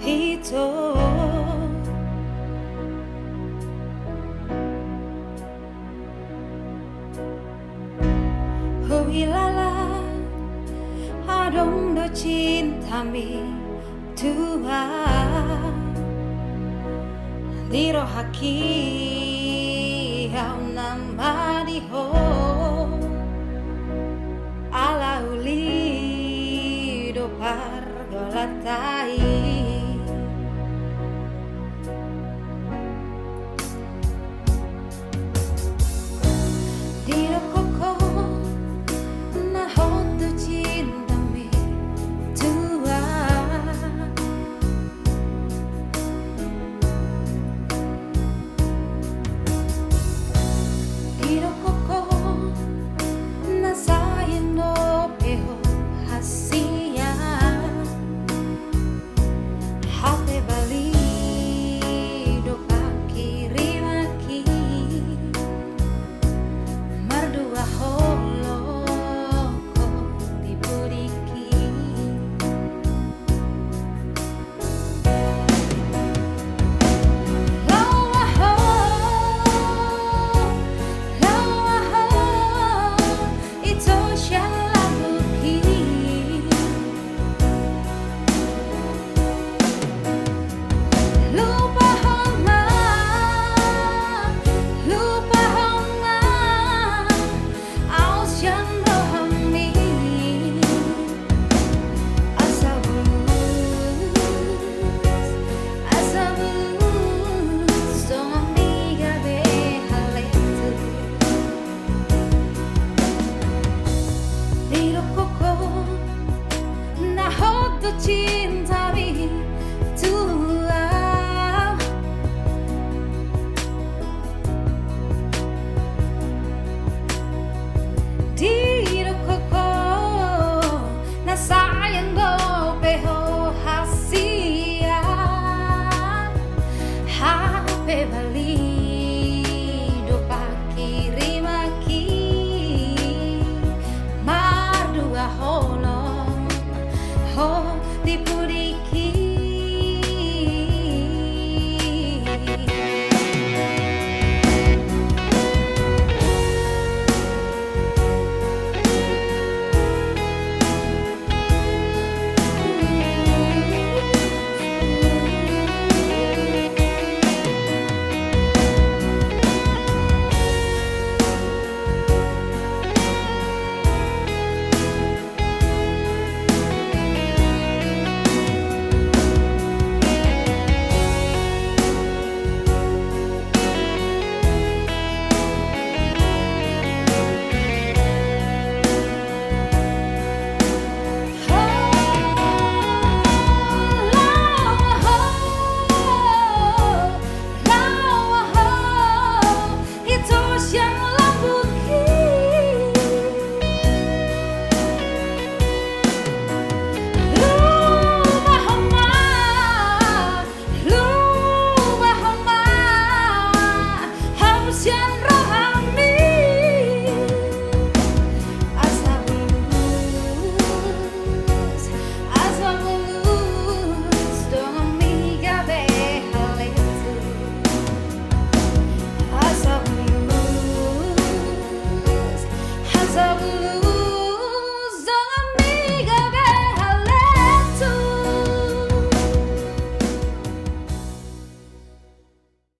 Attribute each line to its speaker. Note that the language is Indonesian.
Speaker 1: itu. Huilala adong do cintami tua diro haki au namadi ho ala uli do pargolatai diro koko na hodo cintami tua diro koko na sayang no peho hasia hate bali do pakirimaki mardua holo ko dibudiki lawa ho ito siya labuki lupa homa aus yang rohami asabus tong diga be haletu diro koko na hodo cintami tua di